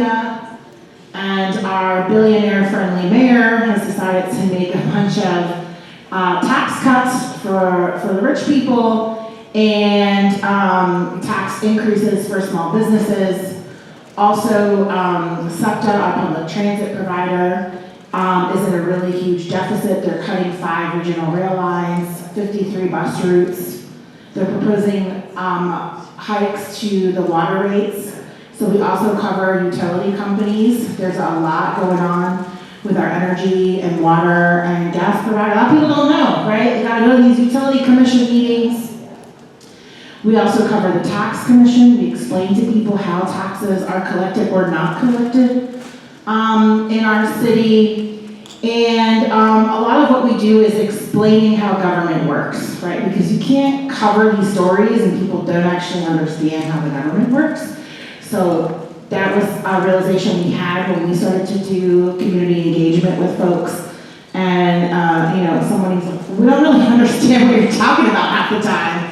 Philadelphia, and our billionaire-friendly mayor has decided to make a bunch of tax cuts for the rich people and tax increases for small businesses. Also, SEPTA, our public transit provider, is in a really huge deficit. They're cutting 5 regional rail lines, 53 bus routes. They're proposing hikes to the water rates. So we also cover utility companies. There's a lot going on with our energy and water and gas provider. A lot of people don't know, right? You gotta go to these utility commission meetings. We also cover the tax commission. We explain to people how taxes are collected or not collected in our city. And a lot of what we do is explaining how government works, right? Because you can't cover these stories and people don't actually understand how the government works. So that was a realization we had when we started to do community engagement with folks. And somebody's like, we don't really understand what you're talking about half the time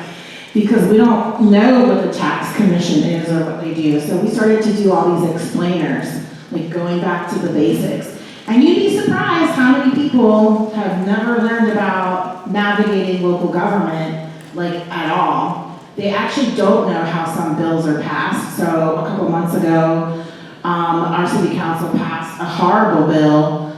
because we don't know what the tax commission is or what they do. So we started to do all these explainers, like going back to the basics. And you'd be surprised how many people have never learned about navigating local government, like at all. They actually don't know how some bills are passed. So a couple months ago, our city council passed a horrible bill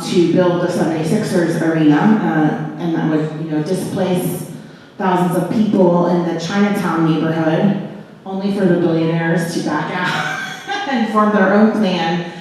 to build the 76ers arena, and that would displace thousands of people in the Chinatown neighborhood, only for the billionaires to back out and form their own plan.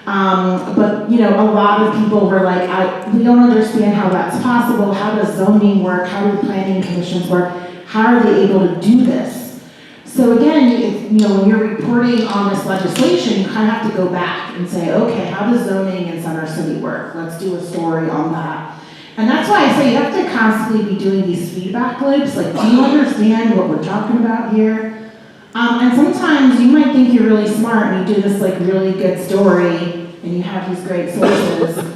But a lot of people were like, we don't understand how that's possible. How does zoning work? How do planning commissions work? How are they able to do this? So again, when you're reporting on this legislation, you kind of have to go back and say, okay, how does zoning in Center City work? Let's do a story on that. And that's why I say you have to constantly be doing these feedback loops. Like, do you understand what we're talking about here? And sometimes you might think you're really smart and you do this like really good story and you have these great sources.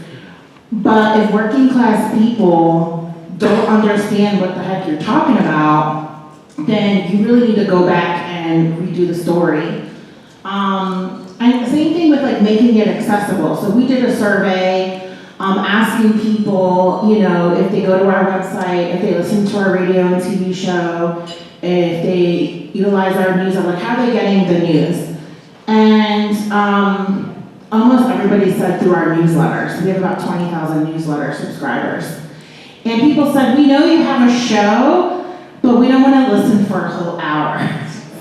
But if working class people don't understand what the heck you're talking about, then you really need to go back and redo the story. And same thing with like making it accessible. So we did a survey asking people, if they go to our website, if they listen to our radio and TV show, if they utilize our news, like how are they getting the news? And almost everybody said through our newsletters. We have about 20,000 newsletter subscribers. And people said, we know you have a show, but we don't want to listen for a whole hour.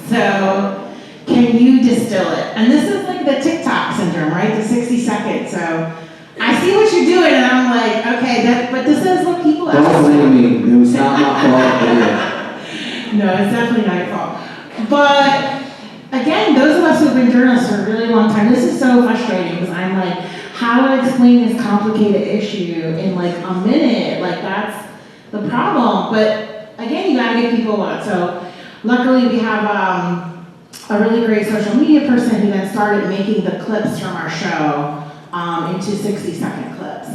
So can you distill it? And this is like the TikTok syndrome, right? The 60 seconds. So I see what you're doing, and I'm like, okay, but this is what people ask. Don't blame me. It was not my fault. No, it's definitely not your fault. But again, those of us who've been journalists for a really long time, this is so frustrating because I'm like, how do I explain this complicated issue in like a minute? Like that's the problem. But again, you gotta give people what. So luckily we have a really great social media person who then started making the clips from our show into 60-second clips.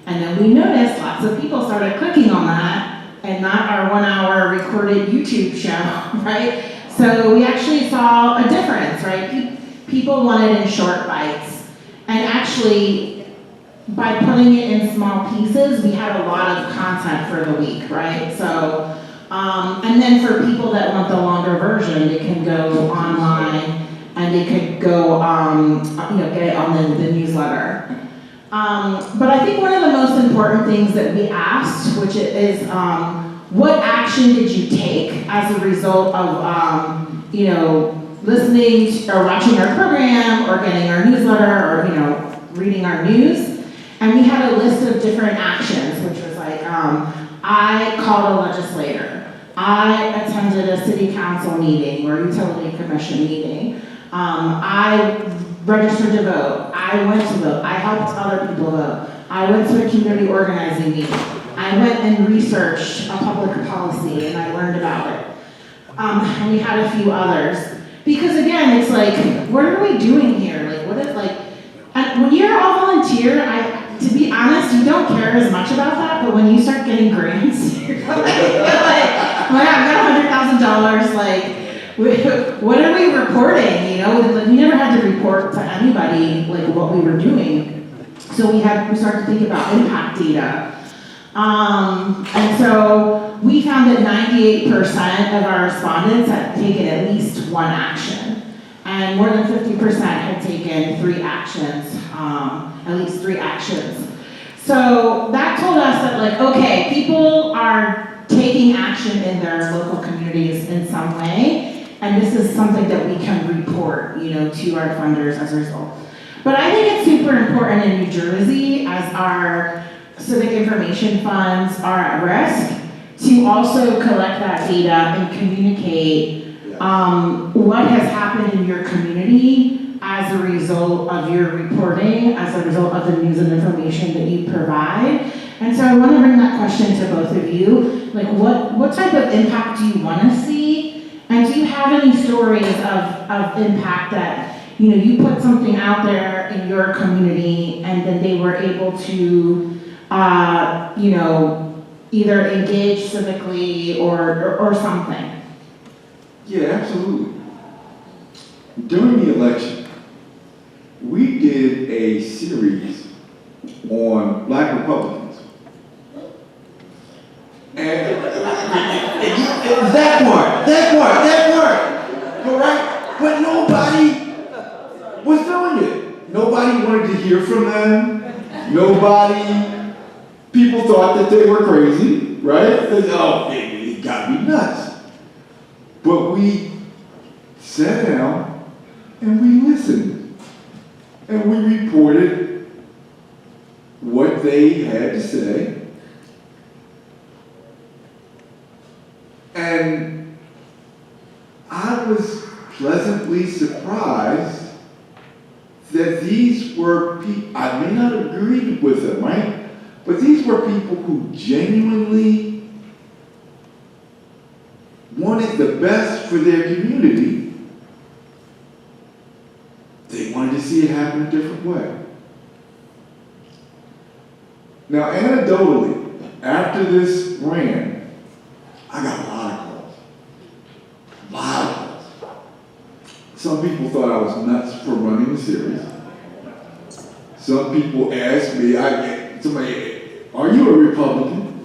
And then we noticed lots of people started clicking on that and not our 1 hour recorded YouTube show, right? So we actually saw a difference, right? People wanted in short bites. And actually, by putting it in small pieces, we had a lot of content for the week, right? So, and then for people that want the longer version, they can go online and they could go, get it on the newsletter. But I think one of the most important things that we asked, which is, what action did you take as a result of, listening to, or watching our program, or getting our newsletter, or reading our news? And we had a list of different actions, which was like, I called a legislator, I attended a city council meeting or utility commission meeting, I registered to vote, I went to vote, I helped other people vote, I went to a community organizing meeting, I went and researched a public policy and I learned about it. And we had a few others. Because again, it's like, what are we doing here? Like, what is and when you're all volunteer, to be honest, you don't care as much about that, but when you start getting grants, you're like, oh my God, I've got $100,000, what are we reporting, you know? Like, we never had to report to anybody, like, what we were doing. So we started to think about impact data. And so we found that 98% of our respondents had taken at least one action. And more than 50% had taken 3 actions, at least 3 actions. So that told us that, like, okay, people are taking action in their local communities in some way, and this is something that we can report, you know, to our funders as a result. But I think it's super important in New Jersey, as our civic information funds are at risk, to also collect that data and communicate what has happened in your community as a result of your reporting, as a result of the news and information that you provide. And so I want to bring that question to both of you. Like, what type of impact do you want to see? And do you have any stories of impact that, you know, you put something out there in your community and then they were able to, you know, either engage civically or something? Yeah, absolutely. During the election, we did a series on Black Republicans. And that part, all right? But nobody was doing it. Nobody wanted to hear from them. People thought that they were crazy, right? They said, oh, they gotta be nuts. But we sat down and we listened. And we reported what they had to say. And I was pleasantly surprised that these were people, I may not agree with them, right? But these were people who genuinely wanted the best for their community. They wanted to see it happen a different way. Now, anecdotally, after this ran, I got a lot of calls. A lot of calls. Some people thought I was nuts for running the series. Some people asked me, are you a Republican?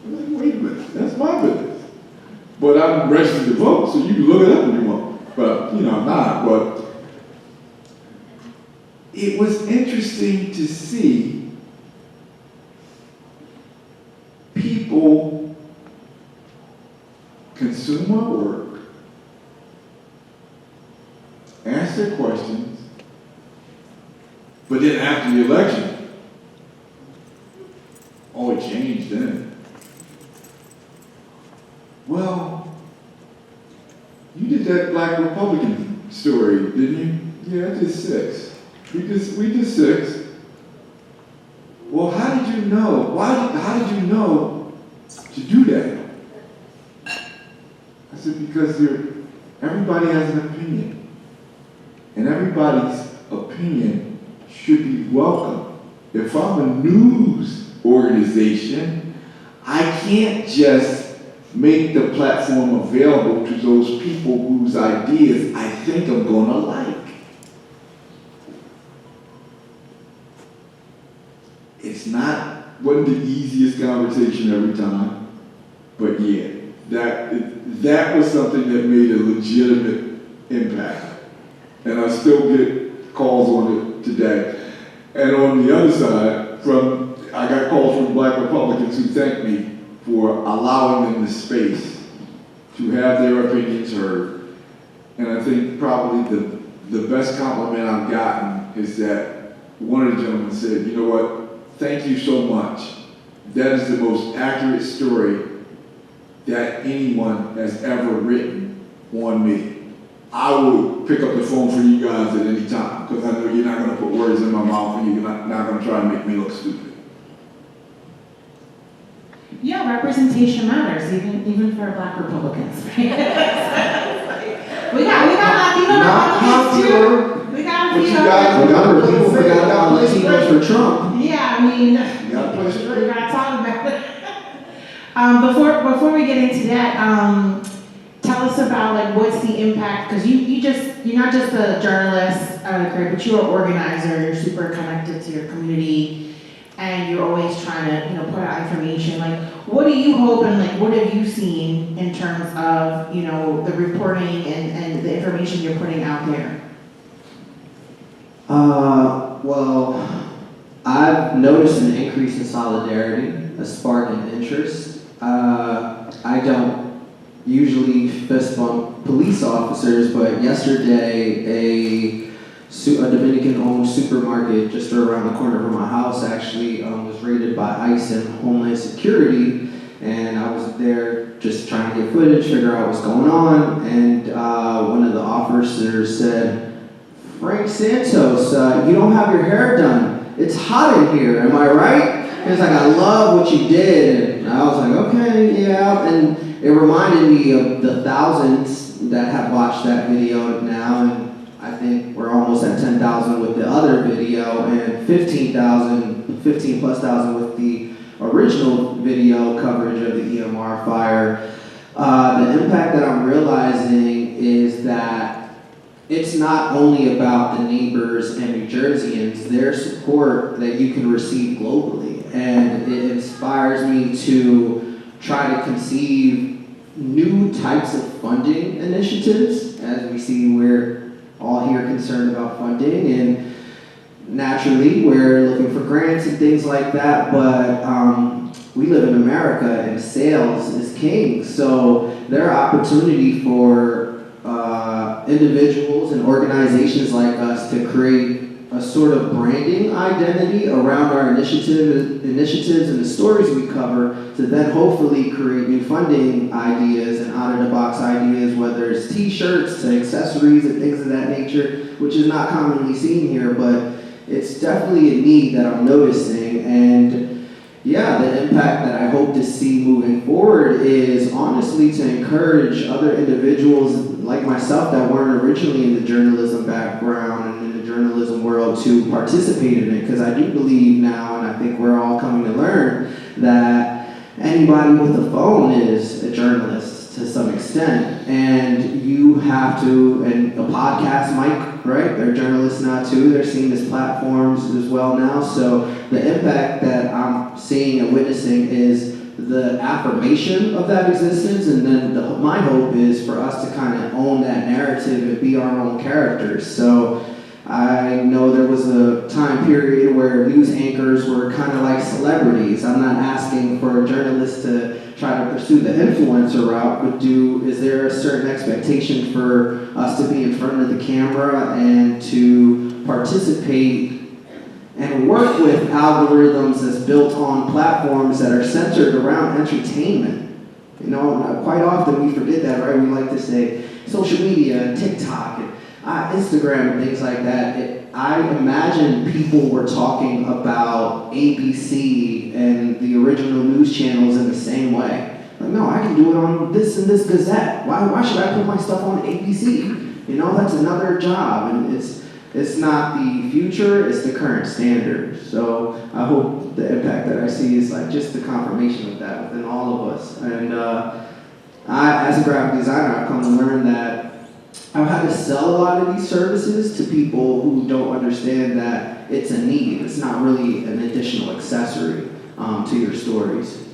Wait a minute, that's my business. But I'm registered to vote, so you can look it up if you want. But, you know, I'm not. But it was interesting to see people consume my work, ask their questions, but then after the election, oh, it changed then. Well, you did that Black Republican story, didn't you? Yeah, I did 6. We did 6. Well, how did you know? How did you know to do that? I said, because everybody has an opinion. And everybody's opinion should be welcome. If I'm a news organization, I can't just make the platform available to those people whose ideas I think I'm gonna like. Wasn't the easiest conversation every time, but yeah, that was something that made a legitimate impact. And I still get calls on it today. And on the other side, I got calls from Black Republicans who thank me for allowing them the space to have their opinions heard. And I think probably the best compliment I've gotten is that one of the gentlemen said, you know what, thank you so much. That is the most accurate story that anyone has ever written on me. I will pick up the phone for you guys at any time, because I know you're not going to put words in my mouth and you're not going to try to make me look stupid. Yeah, representation matters, even for Black Republicans, right? we got Latino Republicans too. We got a few. Remember, people forgot about Latinos for Trump. Yeah, I mean, You gotta play straight. we gotta talk about it. Before we get into that, tell us us about like what's the impact? Because you're not just a journalist, but you're an organizer. You're super connected to your community, and you're always trying to put out information. Like, what do you hope and like what have you seen in terms of the reporting and the information you're putting out there? Well, I've noticed an increase in solidarity, a spark in interest. I don't usually fist bump police officers, but yesterday a Dominican-owned supermarket just around the corner from my house actually was raided by ICE and Homeland Security, and I was there just trying to get footage, figure out what's going on, and one of the officers said, "Frank Santos, you don't have your hair done. It's hot in here, am I right?" He was like, "I love what you did." And I was like, "Okay, yeah." And it reminded me of the thousands that have watched that video now, and I think we're almost at 10,000 with the other video, and 15 plus thousand with the original video coverage of the EMR fire. The impact that I'm realizing is that it's not only about the neighbors and New Jerseyans, their support that you can receive globally. And it inspires me to try to conceive new types of funding initiatives. As we see, we're all here concerned about funding, and naturally we're looking for grants and things like that, but we live in America and sales is king. So there are opportunity for individuals and organizations like us to create a sort of branding identity around our initiatives and the stories we cover, to then hopefully create new funding ideas and out-of-the-box ideas, whether it's t-shirts to accessories and things of that nature, which is not commonly seen here, but it's definitely a need that I'm noticing. And yeah, the impact that I hope to see moving forward is honestly to encourage other individuals like myself that weren't originally in the journalism background and in the journalism world to participate in it, because I do believe now, and I think we're all coming to learn, that anybody with a phone is a journalist to some extent, and you have to, and a podcast mic, right? They're journalists now too. They're seeing these platforms as well now. So the impact that I'm seeing and witnessing is the affirmation of that existence, and then my hope is for us to kind of own that narrative and be our own characters. So I know there was a time period where news anchors were kind of like celebrities. I'm not asking for a journalist to try to pursue the influencer route, but is there a certain expectation for us to be in front of the camera and to participate and work with algorithms that's built on platforms that are centered around entertainment? Quite often we forget that, right? We like to say social media, TikTok, and Instagram and things like that. I imagine people were talking about ABC and the original news channels in the same way. Like, no, I can do it on this and this Gazette. Why should I put my stuff on ABC? That's another job, and it's not the future, it's the current standard. So I hope the impact that I see is like just the confirmation of that within all of us. And as a graphic designer, I've come to learn that I've had to sell a lot of these services to people who don't understand that it's a need. It's not really an additional accessory to your stories.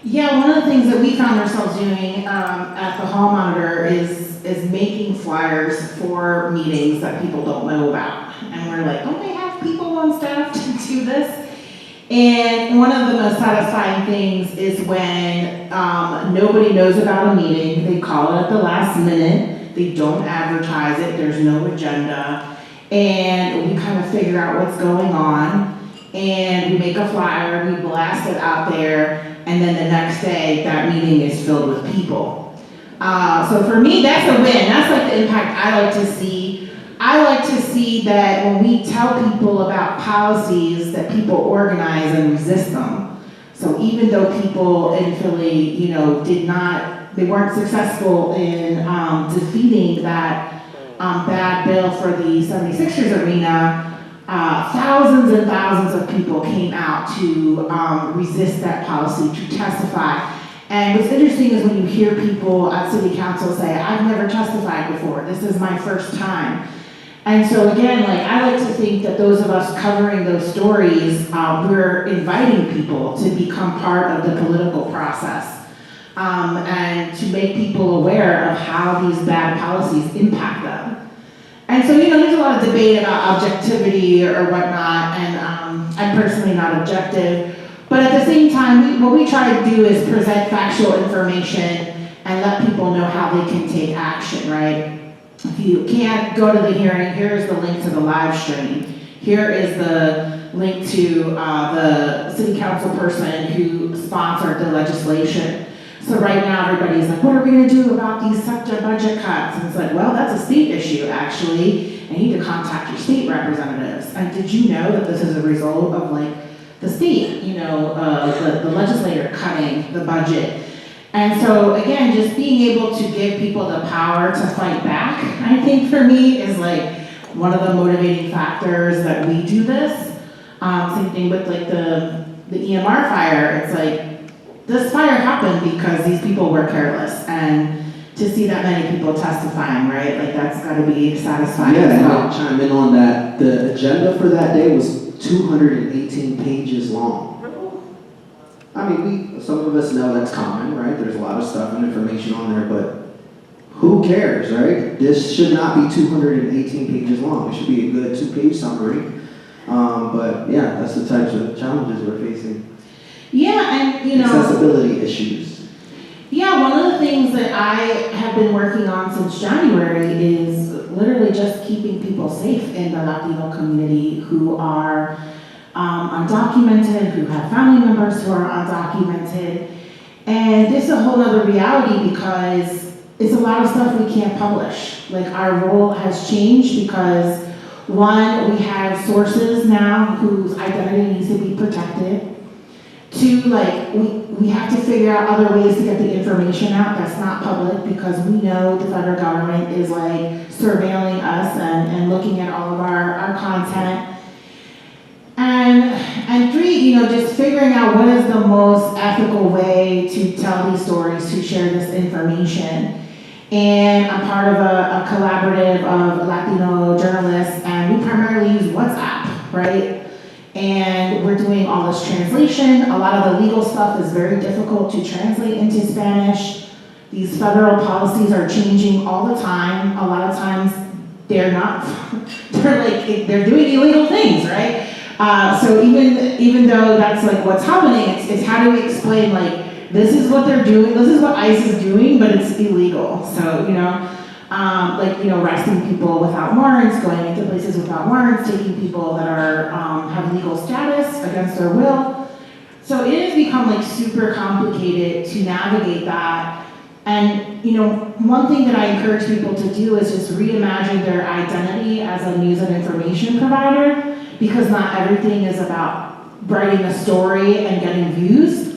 Yeah, one of the things that we found ourselves doing at the Hall Monitor is making flyers for meetings that people don't know about. And we're like, don't they have people on staff to do this? And one of the most satisfying things is when nobody knows about a meeting. They call it at the last minute. They don't advertise it. There's no agenda. And we kind of figure out what's going on. And we make a flyer, we blast it out there, and then the next day, that meeting is filled with people. So for me, that's a win. That's like the impact I like to see. I like to see that when we tell people about policies, that people organize and resist them. So even though people in Philly, they weren't successful in defeating that bad bill for the 76ers arena, thousands and thousands of people came out to resist that policy, to testify. And what's interesting is when you hear people at city council say, I've never testified before, this is my first time. And so again, like, I like to think that those of us covering those stories, we're inviting people to become part of the political process. And to make people aware of how these bad policies impact them. And so, there's a lot of debate about objectivity or whatnot, and I'm personally not objective. But at the same time, what we try to do is present factual information and let people know how they can take action, right? If you can't go to the hearing, here's the link to the live stream. Here is the link to the city council person who sponsored the legislation. So right now, everybody's like, what are we gonna do about these sector budget cuts? And it's like, well, that's a state issue, actually. And you need to contact your state representatives. And did you know that this is a result of like the state, the legislator cutting the budget? And so again, just being able to give people the power to fight back, I think for me is like one of the motivating factors that we do this. Same thing with like the EMR fire. It's like, this fire happened because these people were careless, and to see that many people testifying, right? Like, that's gotta be satisfying Yeah, as and well. I'll chime in on that. The agenda for that day was 218 pages long. I mean, some of us know that's common, right? There's a lot of stuff and information on there, but who cares, right? This should not be 218 pages long. It should be a good 2-page summary. But yeah, that's the types of challenges we're facing. Yeah, and Accessibility issues. yeah, one of the things that I have been working on since January is literally just keeping people safe in the Latino community who are undocumented, who have family members who are undocumented. And this is a whole other reality because it's a lot of stuff we can't publish. Like, our role has changed because, one, we have sources now whose identity needs to be protected. Two, like, we have to figure out other ways to get the information out that's not public because we know the federal government is like surveilling us and looking at all of our content. And three, just figuring out what is the most ethical way to tell these stories, to share this information. And I'm part of a collaborative of Latino journalists, and we primarily use WhatsApp, right? And we're doing all this translation. A lot of the legal stuff is very difficult to translate into Spanish. These federal policies are changing all the time. A lot of times they're not, they're doing illegal things, right? So even though that's like what's happening, it's how do we explain like, this is what they're doing, this is what ICE is doing, but it's illegal. So, arresting people without warrants, going into places without warrants, taking people that are, have legal status against their will. So it has become like super complicated to navigate that. And, one thing that I encourage people to do is just reimagine their identity as a news and information provider, because not everything is about writing a story and getting views.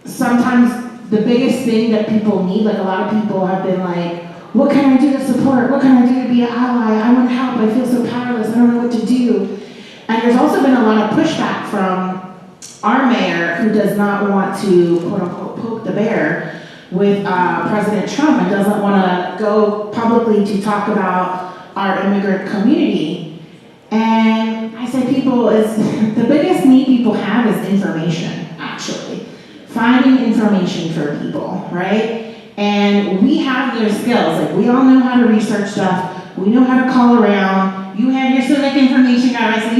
Sometimes the biggest thing that people need, like a lot of people have been like, what can I do to support? What can I do to be an ally? I want help, I feel so powerless, I don't know what to do. And there's also been a lot of pushback from our mayor, who does not want to, quote unquote, poke the bear with President Trump and doesn't want to go publicly to talk about our immigrant community. And I say the biggest need people have is information, actually. Finding information for people, right? And we have those skills. Like, we all know how to research stuff. We know how to call around. You have your civic information guy, right? So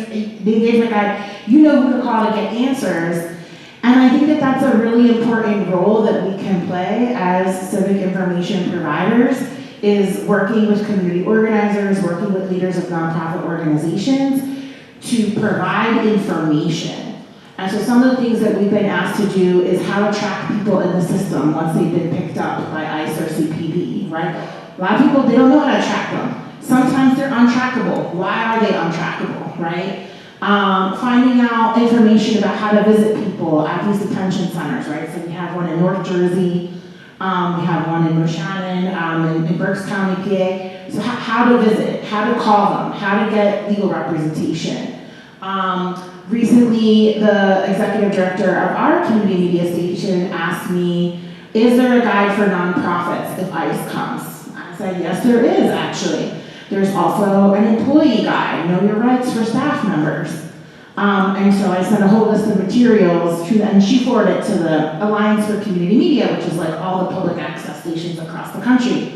the engagement guy, you know who to call to get answers. And I think that that's a really important role that we can play as civic information providers, is working with community organizers, working with leaders of nonprofit organizations to provide information. And so some of the things that we've been asked to do is how to track people in the system once they've been picked up by ICE or CPD, right? A lot of people, they don't know how to track them. Sometimes they're untrackable. Why are they untrackable, right? Finding out information about how to visit people at these detention centers, right? So we have one in North Jersey, we have one in Moshannon, in Berks County, PA. So how to visit, how to call them, how to get legal representation. recently, the executive director of our community media station asked me, is there a guide for nonprofits if ICE comes? I said, yes, there is actually. There's also an employee guide, know your rights for staff members. And so I sent a whole list of materials to, and she forwarded it to the Alliance for Community Media, which is like all the public access stations across the country.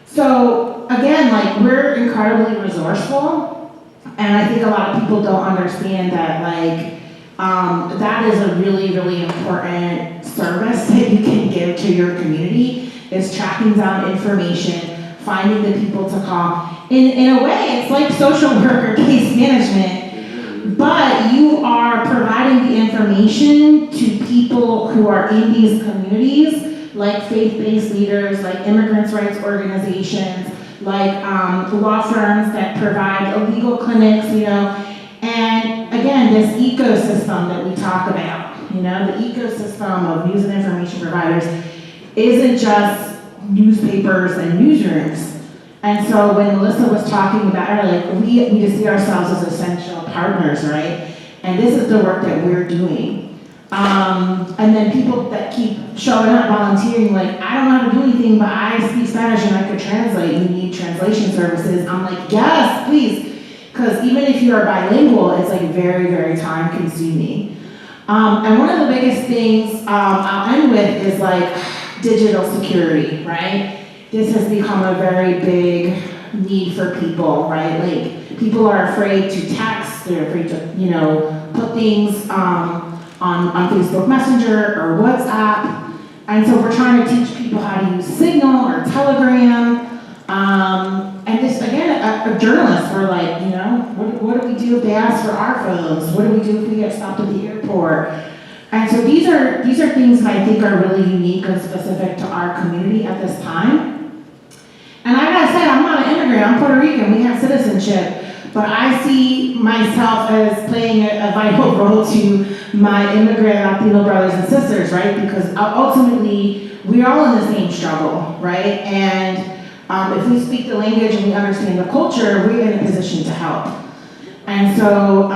So again, like, we're incredibly resourceful, and I think a lot of people don't understand that, like, that is a really, really important service that you can give to your community, is tracking down information, finding the people to call. In a way, it's like social work or case management, but you are providing the information to people who are in these communities, like faith-based leaders, like immigrants' rights organizations, like law firms that provide legal clinics, you know. And again, this ecosystem that we talk about, you know, the ecosystem of news and information providers isn't just newspapers and newsrooms. And so when Melissa was talking about her, like, we need to see ourselves as essential partners, right? And this is the work that we're doing. And then people that keep showing up volunteering, like, I don't know how to do anything, but I speak Spanish and I could translate. You need translation services. I'm like, yes, please. Because even if you are bilingual, it's like very, very time consuming. And one of the biggest things I'll end with is like digital security, right? This has become a very big need for people, right? Like, people are afraid to text, they're afraid to, you know, put things on Facebook Messenger or WhatsApp. And so we're trying to teach people how to use Signal or Telegram. And this, again, a journalist, we're like, you know, what do we do if they ask for our phones? What do we do if we get stopped at the airport? And so these are things that I think are really unique and specific to our community at this time. And I gotta say, I'm not an immigrant, I'm Puerto Rican, we have citizenship, but I see myself as playing a vital role to my immigrant Latino brothers and sisters, right? Because ultimately, we're all in the same struggle, right? And if we speak the language and we understand the culture, we're in a position to help. And so,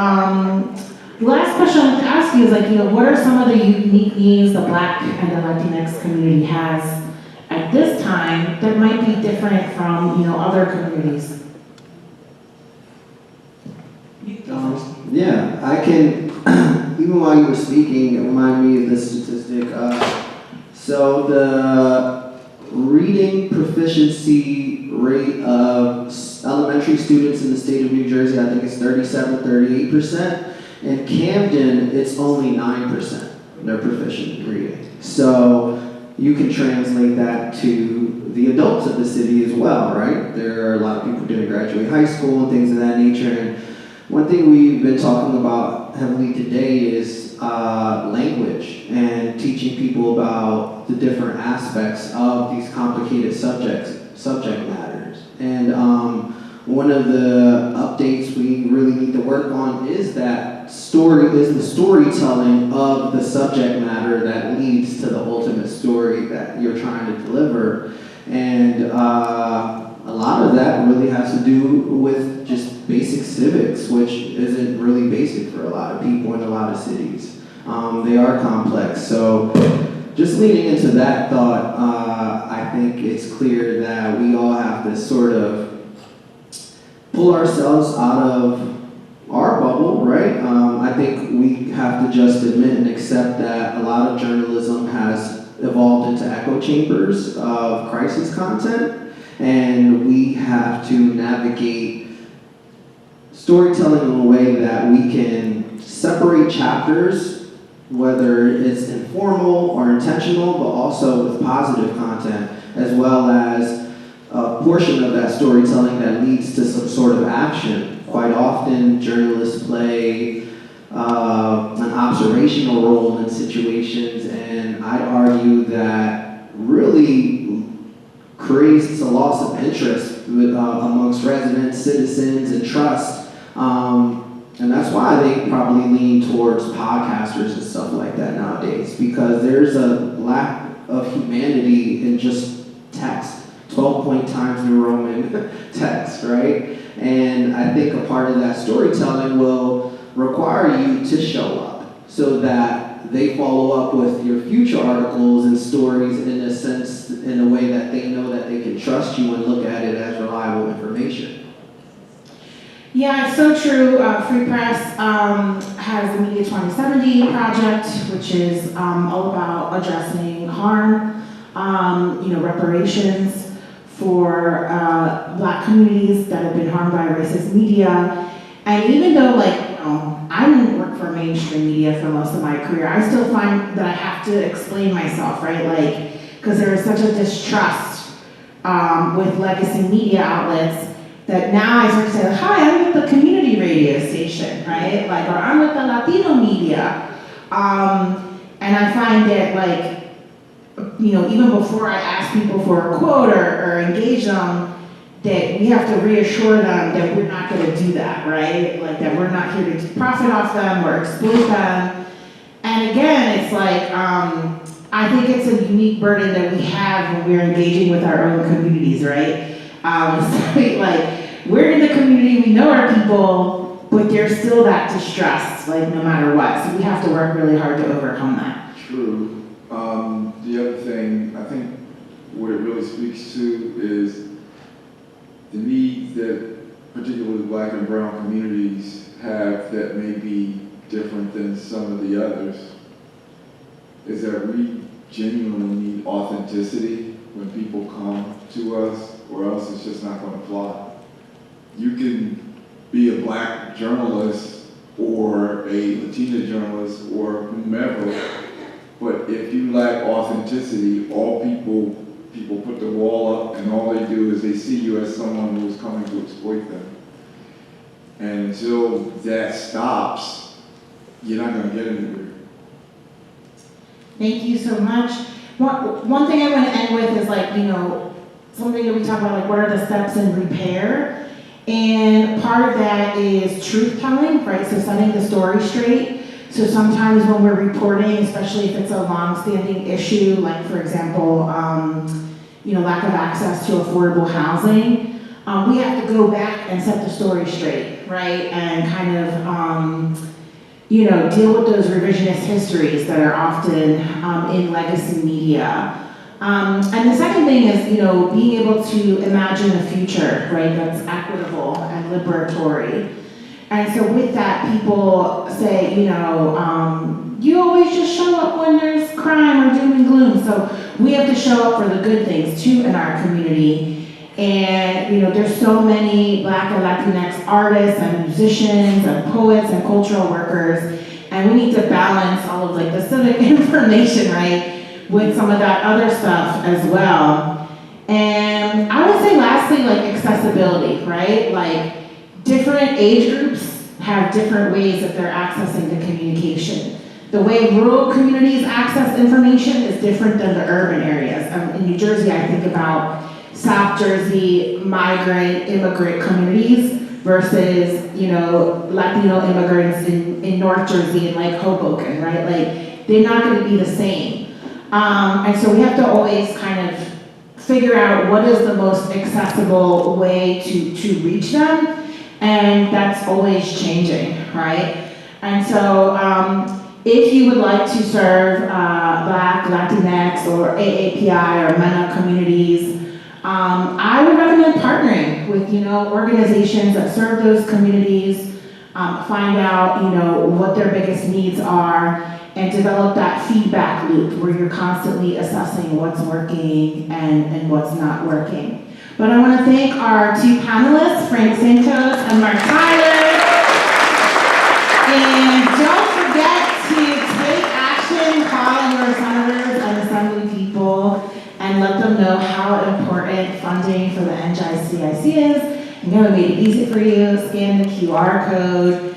the last question I want to ask you is, like, you know, what are some of the unique needs the Black and the Latinx community has at this time that might be different from, you know, other communities? Yeah, I can, even while you were speaking, it reminded me of this statistic. So the reading proficiency rate of elementary students in the state of New Jersey, I think it's 38%. In Camden, it's only 9% they're proficient in reading. So you can translate that to the adults of the city as well, right? There are a lot of people who didn't graduate high school and things of that nature. And one thing we've been talking about heavily today is language and teaching people about the different aspects of these complicated subject matters. And one of the updates we really need to work on is the storytelling of the subject matter that leads to the ultimate story that you're trying to deliver. And a lot of that really has to do with just basic civics, which isn't really basic for a lot of people in a lot of cities. They are complex. So just leaning into that thought, I think it's clear that we all have to sort of pull ourselves out of our bubble, right? I think we have to just admit and accept that a lot of journalism has evolved into echo chambers of crisis content, and we have to navigate storytelling in a way that we can separate chapters, whether it's informal or intentional, but also with positive content, as well as a portion of that storytelling that leads to some sort of action. Quite often, journalists play an observational role in situations, and I'd argue that really creates a loss of interest amongst residents, citizens, and trust. And that's why they probably lean towards podcasters and stuff like that nowadays, because there's a lack of humanity in just text, 12-point Times New Roman text, right? And I think a part of that storytelling will require you to show up so that they follow up with your future articles and stories in a sense, in a way that they know that they can trust you and look at it as reliable information. Yeah, it's so true. Free Press has the Media 2070 project, which is all about addressing harm, reparations for Black communities that have been harmed by racist media. And even though, I didn't work for mainstream media for most of my career, I still find that I have to explain myself, right? Because there is such a distrust with legacy media outlets that now I sort of say, hi, I'm with the community radio station, right? Or I'm with the Latino media. And I find that, even before I ask people for a quote or engage them, that we have to reassure them that we're not going to do that, right? That we're not here to profit off them or exploit them. And again, it's I think it's a unique burden that we have when we're engaging with our own communities, right? We're in the community, we know our people, but there's still that distrust, no matter what. So we have to work really hard to overcome that. True. The other thing, I think what it really speaks to is the needs that particularly Black and brown communities have that may be different than some of the others, is that we genuinely need authenticity when people come to us, or else it's just not going to fly. You can be a Black journalist or a Latina journalist or whomever, but if you lack authenticity, all people put the wall up, and all they do is they see you as someone who is coming to exploit them. And until that stops, you're not going to get anywhere. Thank you so much. One thing I want to end with is something that we talk about, what are the steps in repair? And part of that is truth telling, right? So setting the story straight. So sometimes when we're reporting, especially if it's a long-standing issue, like for example, lack of access to affordable housing, we have to go back and set the story straight, right? And kind of, deal with those revisionist histories that are often in legacy media. And the second thing is, being able to imagine a future, right, that's equitable and liberatory. And so with that, people say, you always just show up when there's crime or doom and gloom. So we have to show up for the good things too in our community. And, there's so many Black and Latinx artists and musicians and poets and cultural workers. And we need to balance all of the civic information, right, with some of that other stuff as well. And I would say lastly, accessibility, right? Different age groups have different ways that they're accessing the communication. The way rural communities access information is different than the urban areas. In New Jersey, I think about South Jersey migrant immigrant communities versus, Latino immigrants in North Jersey and Hoboken, right? They're not going to be the same. And so we have to always kind of figure out what is the most accessible way to reach them. And that's always changing, right? And so if you would like to serve Black, Latinx, or AAPI or MENA communities, I would recommend partnering with, organizations that serve those communities, find out, what their biggest needs are, and develop that feedback loop where you're constantly assessing what's working and what's not working. But I want to thank our two panelists, Frank Santos and Mark Tyler. And don't forget to take action, call your senators and assembly people, and let them know how important funding for the NJCIC is. I'm going to make it easy for you. Scan the QR code